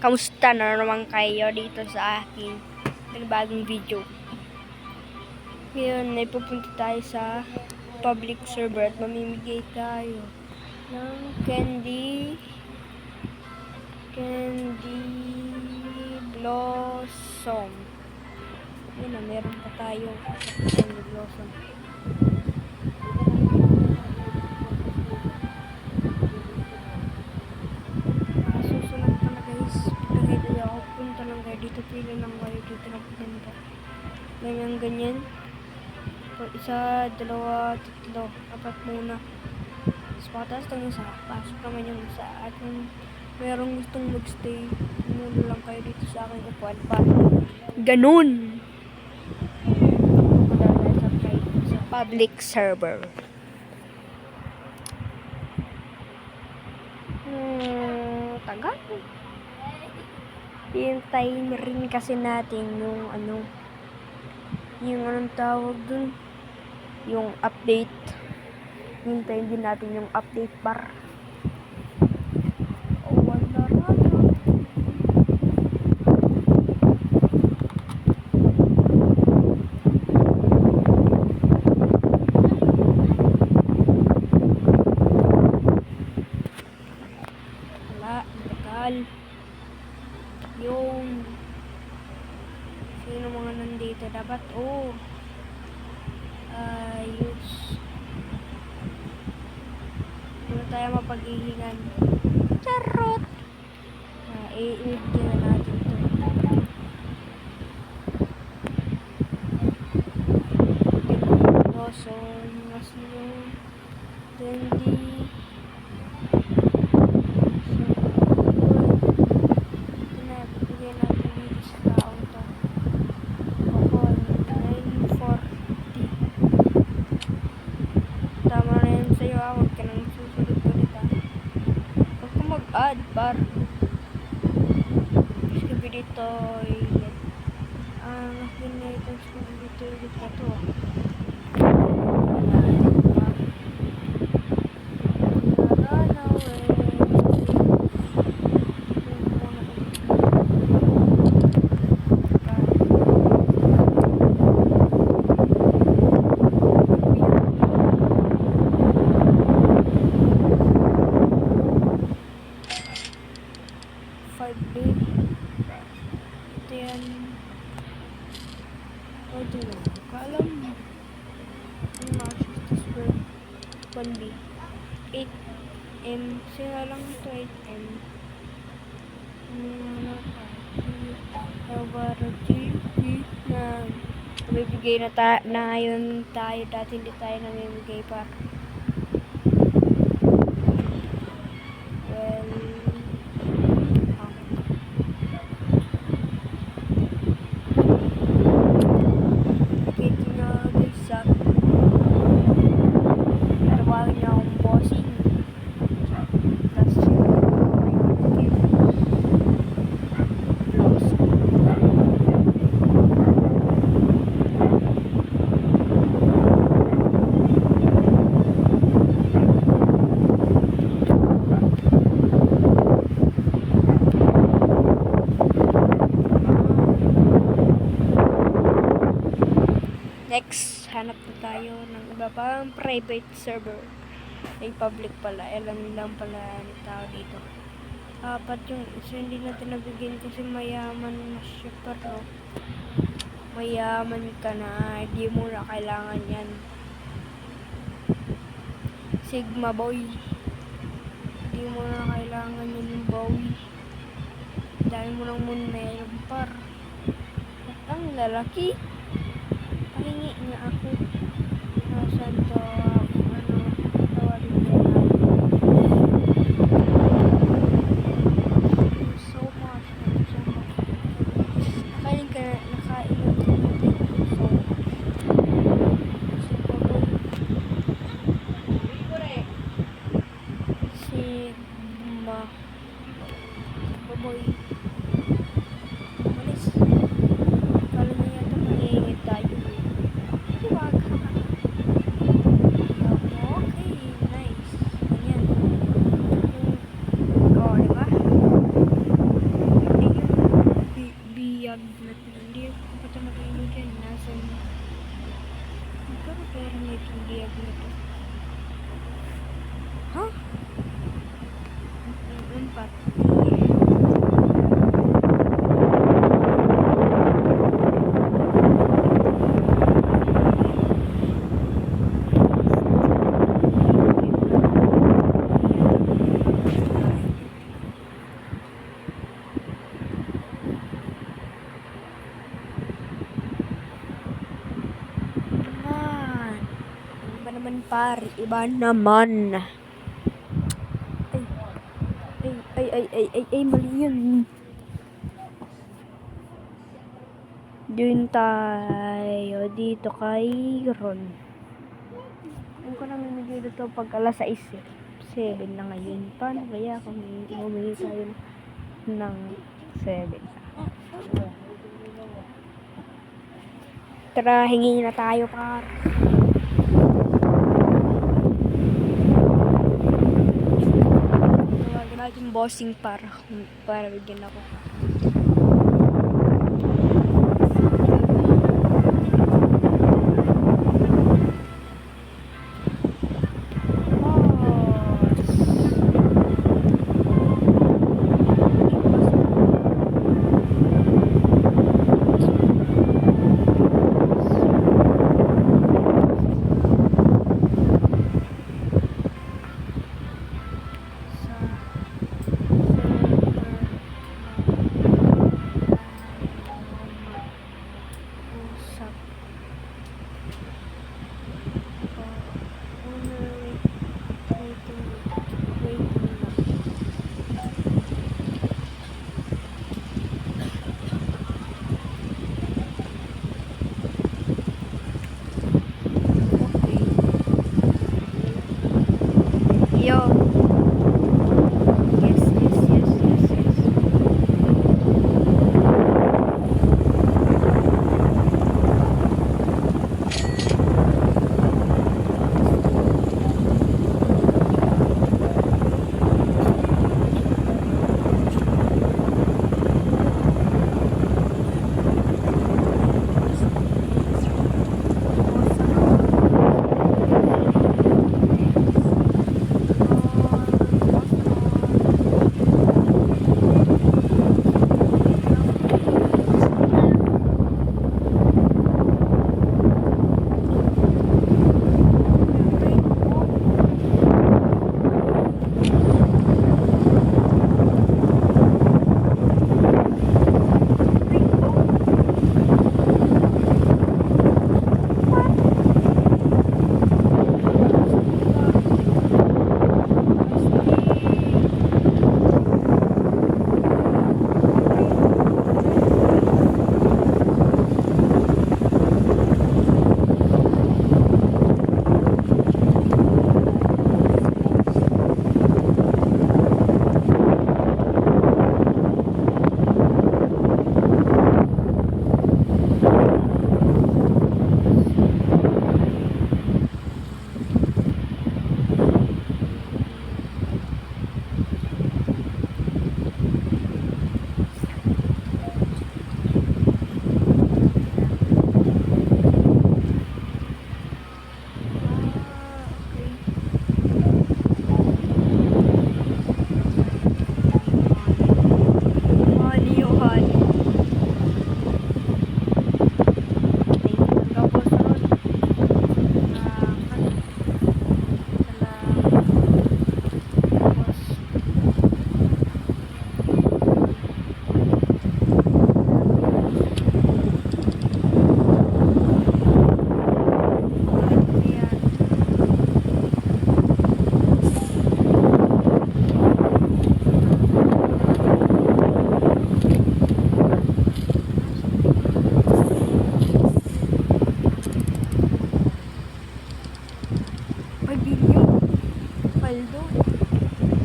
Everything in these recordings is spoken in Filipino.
Kamusta na naman kayo dito sa aking bagong video? Ngayon ay pupunta tayo sa public server at mamimigay tayo ng candy blossom. Yun na, meron pa tayong candy blossom. Susunod pa na guys, pagkakita ako, punta lang kayo dito, pila lang kayo dito lang punta. Ganyan. Isa, dalawa, tatlo, apat muna. Tapos pataas lang yung isa. Pasok naman yung isa. At kung merong gustong magstay, muna lang kayo dito sa aking upuan pa. Ganun! Sa public server. Tagal. Hintayin rin kasi natin yung anong tawag dun, yung update. Hintayin din natin yung update bar. Wala na. Wala, tagal. Yung sino mga nandito dapat ayos. Hindi tayo mapaghihingan. Charot! I-edit na natin ito. So, mas yung 20. Huwag ka nang susunod ulit huwag ka mag-add par Scooby Toilet Scooby Toilet na to ito yan. Ito lang. Kaalam mo. Ang masyos for 1B. 8M. Sira lang ito 8M. Namibigay na yun tayo. Dati hindi tayo namibigay pa. Next, hanap na tayo ng iba pang private server. Ay public pala. Alam lang pala ni tao dito. Apat yung isa hindi natin nabigyan kasi mayaman na siya. Pero mayaman ka na. Hindi mo na kailangan yan. Sigma boy. Hindi mo na kailangan yan yung boy. Dahil mo lang muna yung par. At ang lalaki. Pahingi niya ako. Nasaan to? Tawalin niya so much. Nakain ka na. Nakain mo so Sigma boy. Malis. Kala niya yata mahingit tayo. Pare, iba naman. Ay, mali yun. Doon tayo dito kay Ron. Ang ko namin medyo dito pag alas 6 eh. 7 na ngayon. Paano kaya kung humingi tayo ng 7? Tara, hingi na tayo, par. Tawagan natin bossing para bigyan ako. Yo. Yes.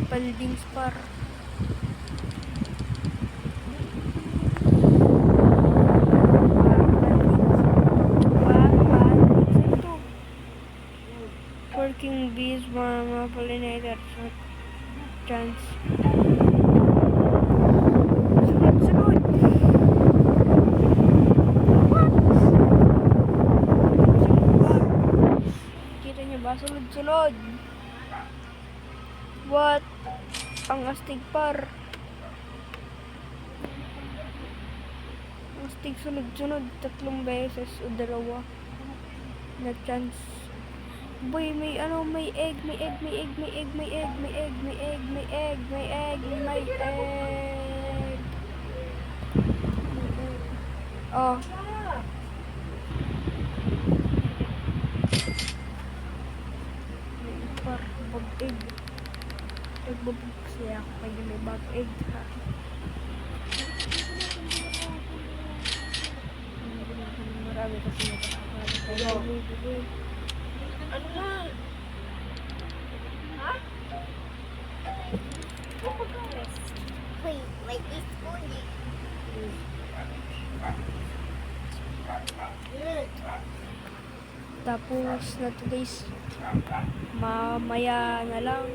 Palding Spar. Working bees, mga pollinators, chance. Sunod. Kita niyo ba? Sunod. What? Ang astig par. Astig sunod-sunod 3 beses o 2 na chance. Boy, may ano, may egg, may egg, may egg, may egg, may egg, may egg, may egg, may egg, may egg, may egg. Oh. May par, bag egg. Nagbabag siya ako kaya may bag egg ha. Marami kasi nakakakala. Ano na? Ha? Wait, like this only. Tapos na to guys. Mamaya na lang.